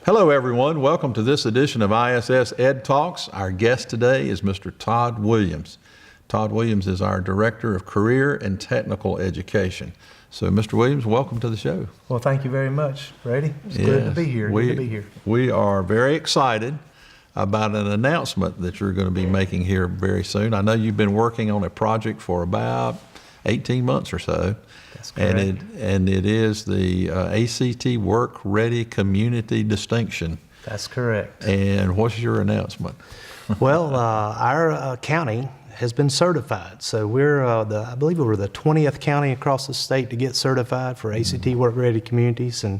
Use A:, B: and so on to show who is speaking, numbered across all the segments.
A: Hello, everyone. Welcome to this edition of ISS Ed Talks. Our guest today is Mr. Todd Williams. Todd Williams is our Director of Career and Technical Education. So, Mr. Williams, welcome to the show.
B: Well, thank you very much, Brady. It's good to be here. Good to be here.
A: We are very excited about an announcement that you're going to be making here very soon. I know you've been working on a project for about 18 months or so.
B: That's correct.
A: And it is the ACT Work Ready Community Distinction.
B: That's correct.
A: And what's your announcement?
B: Well, our county has been certified. So we're, I believe we're the 20th county across the state to get certified for ACT Work Ready Communities. And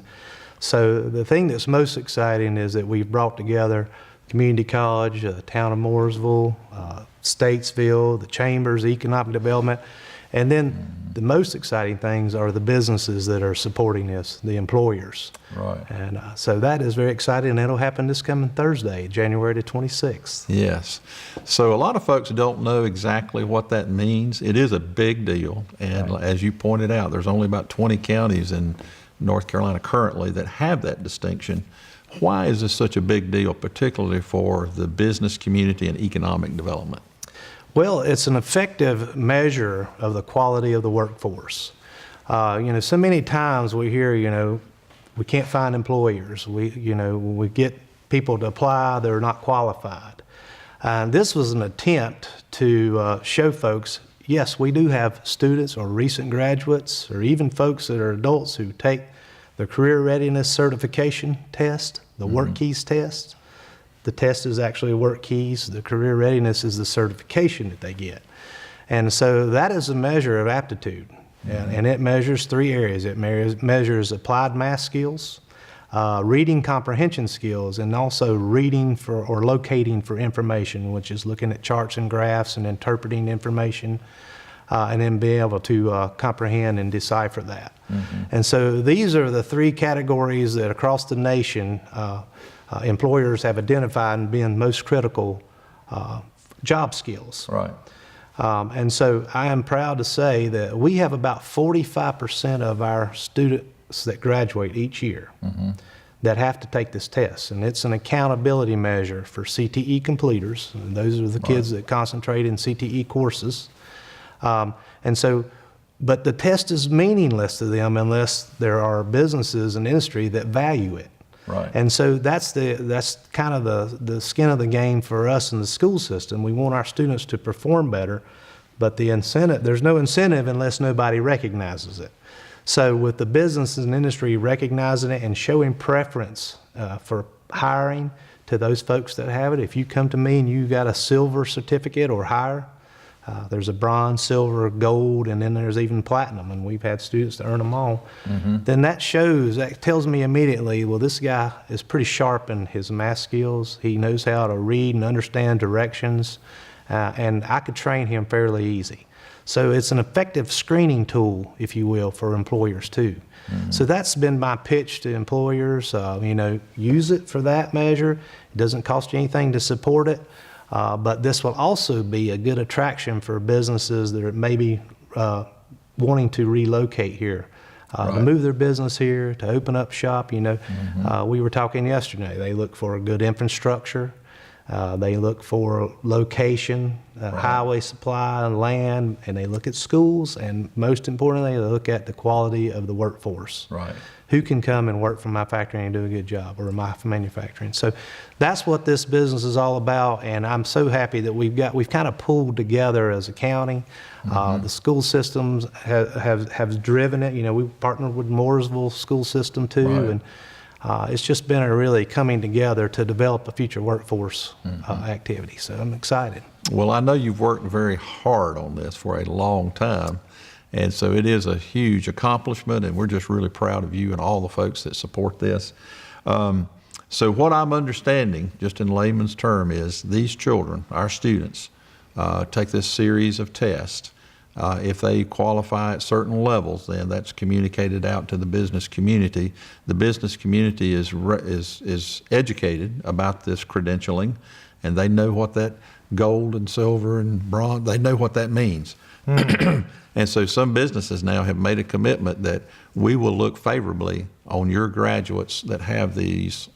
B: so the thing that's most exciting is that we've brought together community college, the town of Mooresville, Statesville, the chambers, economic development, and then the most exciting things are the businesses that are supporting this, the employers.
A: Right.
B: And so that is very exciting, and it'll happen this coming Thursday, January the 26th.
A: Yes. So a lot of folks don't know exactly what that means. It is a big deal, and
B: Right.
A: as you pointed out, there's only about 20 counties in North Carolina currently that have that distinction. Why is this such a big deal, particularly for the business community and economic development?
B: Well, it's an effective measure of the quality of the workforce. So many times we hear, we can't find employers. We get people to apply, they're not qualified. And this was an attempt to show folks, yes, we do have students or recent graduates or even folks that are adults who take the Career Readiness Certification Test, the Work Keys Test. The test is actually Work Keys. The Career Readiness is the certification that they get. And so that is a measure of aptitude. And it measures three areas. It measures applied math skills, reading comprehension skills, and also reading for or locating for information, which is looking at charts and graphs and interpreting information, and then being able to comprehend and decipher that. And so these are the three categories that across the nation employers have identified and being most critical job skills.
A: Right.
B: And so I am proud to say that we have about 45% of our students that graduate each year that have to take this test. And it's an accountability measure for CTE completers. And those are the kids that concentrate in CTE courses. But the test is meaningless to them unless there are businesses and industry that value it.
A: Right.
B: And so that's kind of the skin of the game for us in the school system. We want our students to perform better, but there's no incentive unless nobody recognizes it. So with the businesses and industry recognizing it and showing preference for hiring to those folks that have it, if you come to me and you got a silver certificate or higher, there's a bronze, silver, gold, and then there's even platinum, and we've had students to earn them all. Then that tells me immediately, well, this guy is pretty sharp in his math skills. He knows how to read and understand directions, and I could train him fairly easy. So it's an effective screening tool, if you will, for employers too. So that's been my pitch to employers. Use it for that measure. It doesn't cost you anything to support it. But this will also be a good attraction for businesses that are maybe wanting to relocate here, to move their business here, to open up shop. We were talking yesterday. They look for a good infrastructure. They look for location, highway supply, and land, and they look at schools. And most importantly, they look at the quality of the workforce.
A: Right. Who
B: can come and work for my factory and do a good job, or my manufacturing. So that's what this business is all about, and I'm so happy that we've kind of pulled together as a county. The school systems have driven it. We partnered with Mooresville school system too, and it's just been a really coming together to develop a future workforce activity. So I'm excited.
A: Well, I know you've worked very hard on this for a long time. And so it is a huge accomplishment, and we're just really proud of you and all the folks that support this. So what I'm understanding, just in layman's term, is these children, our students, take this series of tests. If they qualify at certain levels, then that's communicated out to the business community. The business community is educated about this credentialing, and they know what that gold and silver and bronze, they know what that means. And so some businesses now have made a commitment that we will look favorably on your graduates that have these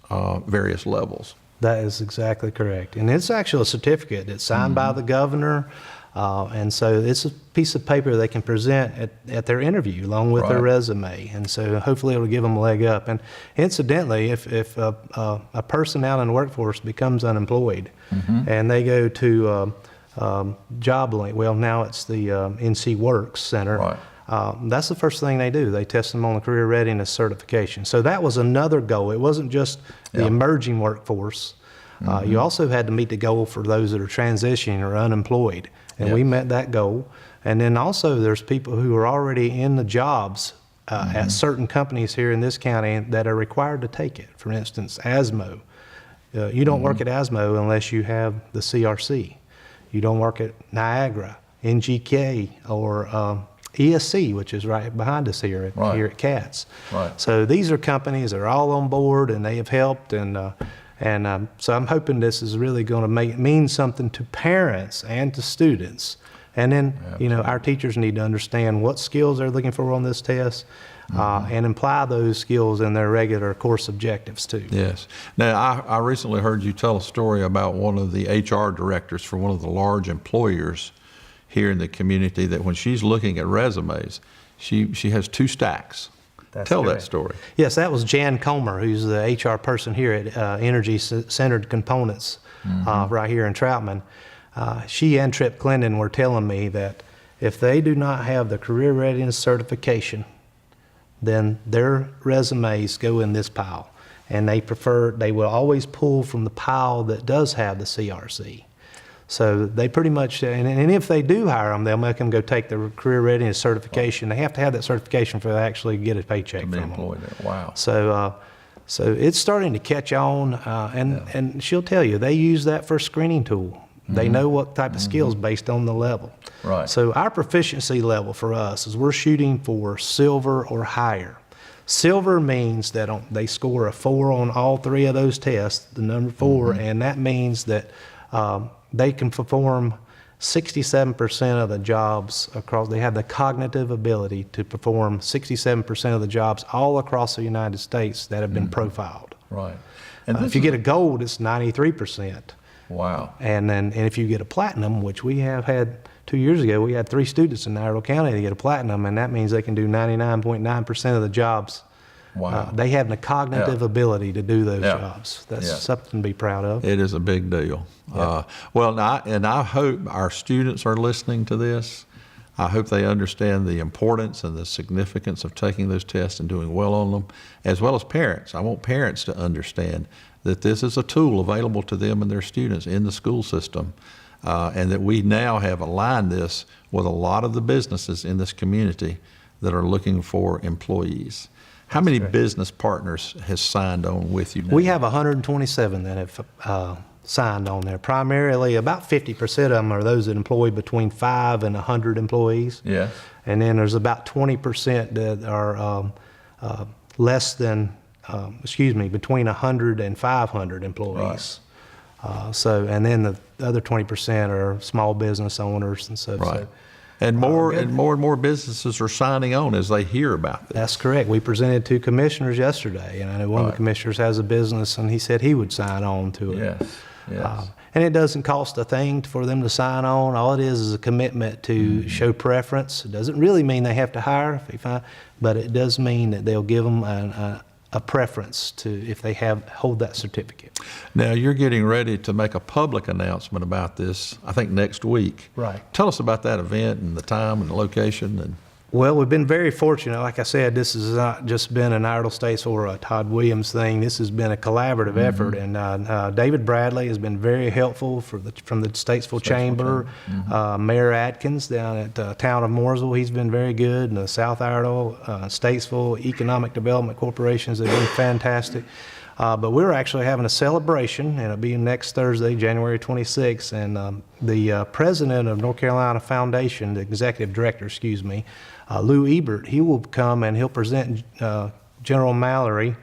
A: various levels.
B: That is exactly correct. And it's actually a certificate. It's signed by the governor. And so it's a piece of paper they can present at their interview along with their resume. And so hopefully it'll give them a leg up. And incidentally, if a person out in the workforce becomes unemployed and they go to JobLink, well, now it's the NC Works Center. That's the first thing they do. They test them on the career readiness certification. So that was another goal. It wasn't just the emerging workforce. You also had to meet the goal for those that are transitioning or unemployed. And we met that goal. And then also there's people who are already in the jobs at certain companies here in this county that are required to take it. For instance, ASMO. You don't work at ASMO unless you have the CRC. You don't work at Niagara, NGK, or ESC, which is right behind us here at CATS. So these are companies that are all on board and they have helped, and so I'm hoping this is really going to mean something to parents and to students. And then, you know, our teachers need to understand what skills they're looking for on this test and apply those skills in their regular course objectives too.
A: Yes. Now, I recently heard you tell a story about one of the HR directors for one of the large employers here in the community, that when she's looking at resumes, she has 2 stacks. Tell that story.
B: Yes, that was Jan Comer, who's the HR person here at Energy Centered Components right here in Troutman. She and Trip Clendon were telling me that if they do not have the career readiness certification, then their resumes go in this pile. And they will always pull from the pile that does have the CRC. So they pretty much, and if they do hire them, they'll make them go take the career readiness certification. They have to have that certification for they actually get a paycheck from them.
A: Wow.
B: So it's starting to catch on, and she'll tell you, they use that for a screening tool. They know what type of skills based on the level. So our proficiency level for us is we're shooting for silver or higher. Silver means that they score a 4 on all 3 of those tests, the number 4, and that means that they can perform 67% of the jobs across. They have the cognitive ability to perform 67% of the jobs all across the United States that have been profiled. And if you get a gold, it's 93%.
A: Wow.
B: And if you get a platinum, which we have had 2 years ago, we had 3 students in Iredell County that get a platinum, and that means they can do 99.9% of the jobs.
A: Wow.
B: They have the cognitive ability to do those jobs. That's something to be proud of.
A: It is a big deal. Well, I hope our students are listening to this. I hope they understand the importance and the significance of taking those tests and doing well on them, as well as parents. I want parents to understand that this is a tool available to them and their students in the school system, and that we now have aligned this with a lot of the businesses in this community that are looking for employees. How many business partners has signed on with you now?
B: We have 127 that have signed on there. Primarily, about 50% of them are those that employ between 5 and 100 employees. And then there's about 20% that are less than, between 100 and 500 employees. And then the other 20% are small business owners and stuff. So,
A: and more businesses are signing on as they hear about this.
B: That's correct. We presented to commissioners yesterday, and I know one of the commissioners has a business, and he said he would sign on to it. And it doesn't cost a thing for them to sign on. All it is a commitment to show preference. It doesn't really mean they have to hire, but it does mean that they'll give them a preference to if they hold that certificate.
A: Now, you're getting ready to make a public announcement about this, I think next week. Tell us about that event and the time and the location.
B: Well, we've been very fortunate. Like I said, this has not just been an Iredell-Statesville or a Todd Williams thing. This has been a collaborative effort, and David Bradley has been very helpful from the Statesville Chamber. Mayor Atkins down at the town of Mooresville, he's been very good, and the South Iredell, Statesville Economic Development Corporations have been fantastic. But we're actually having a celebration, and it'll be next Thursday, January 26th, and the president of North Carolina Foundation, the executive director, Lou Ebert, he will come and he'll present General Mallory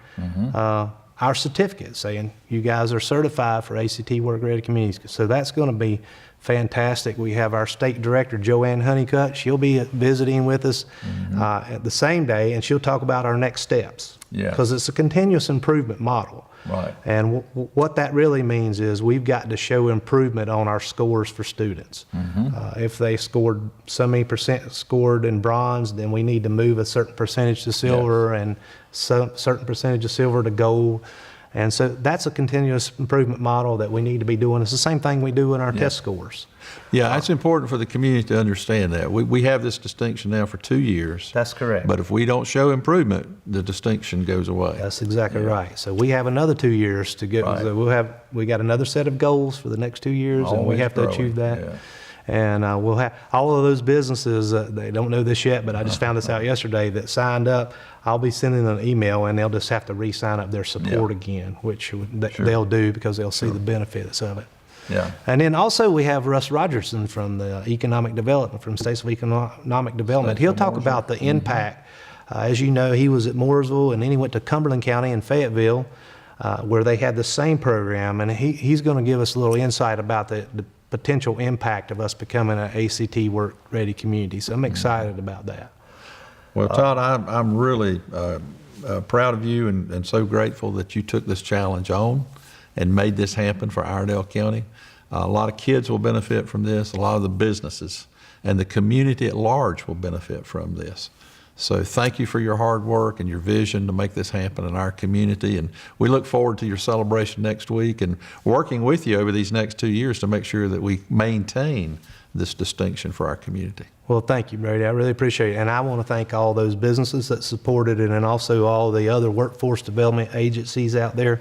B: our certificate saying you guys are certified for ACT Work Ready Communities. So that's going to be fantastic. We have our state director, Joanne Honeycutt. She'll be visiting with us at the same day, and she'll talk about our next steps.
A: Yeah.
B: Because it's a continuous improvement model.
A: Right.
B: And what that really means is we've got to show improvement on our scores for students. If they scored so many percent scored in bronze, then we need to move a certain percentage to silver and certain percentage of silver to gold. And so that's a continuous improvement model that we need to be doing. It's the same thing we do in our test scores.
A: Yeah, it's important for the community to understand that. We have this distinction now for 2 years.
B: That's correct.
A: But if we don't show improvement, the distinction goes away.
B: That's exactly right. So we have another 2 years to get.
A: Right.
B: So we got another set of goals for the next 2 years, and we
A: Always
B: have to
A: growing,
B: achieve that.
A: yeah.
B: And we'll have all of those businesses. They don't know this yet, but I just found this out yesterday. That signed up, I'll be sending an email, and they'll just have to re-sign up their support again, which they'll do because they'll see the benefits of it.
A: Yeah.
B: And then also we have Russ Rogerson from the Economic Development, from Statesville Economic Development. He'll talk about the impact. As you know, he was at Mooresville, and then he went to Cumberland County in Fayetteville, where they had the same program, and he's going to give us a little insight about the potential impact of us becoming an ACT Work Ready community. So I'm excited about that.
A: Well, Todd, I'm really proud of you and so grateful that you took this challenge on and made this happen for Iredell County. A lot of kids will benefit from this, a lot of the businesses, and the community at large will benefit from this. So thank you for your hard work and your vision to make this happen in our community. And we look forward to your celebration next week and working with you over these next 2 years to make sure that we maintain this distinction for our community.
B: Well, thank you, Brady. I really appreciate it. And I want to thank all those businesses that supported it, and also all the other workforce development agencies out there.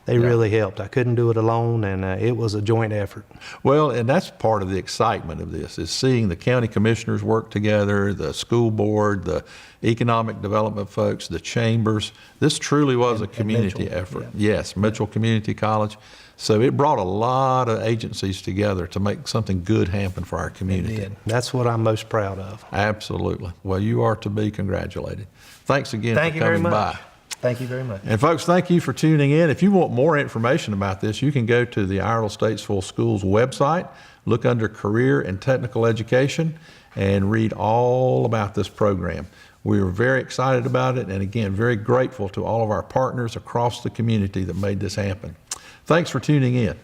B: They really helped. I couldn't do it alone, and it was a joint effort.
A: Well, and that's part of the excitement of this, is seeing the county commissioners work together, the school board, the economic development folks, the chambers. This truly was a community effort.
B: Yeah.
A: Yes, Mitchell Community College. So it brought a lot of agencies together to make something good happen for our community.
B: It did. That's what I'm most proud of.
A: Absolutely. Well, you are to be congratulated. Thanks again
B: Thank
A: for
B: you very
A: coming
B: much.
A: by.
B: Thank you very much.
A: And folks, thank you for tuning in. If you want more information about this, you can go to the Iredell-Statesville Schools website, look under Career and Technical Education, and read all about this program. We are very excited about it, and again, very grateful to all of our partners across the community that made this happen. Thanks for tuning in.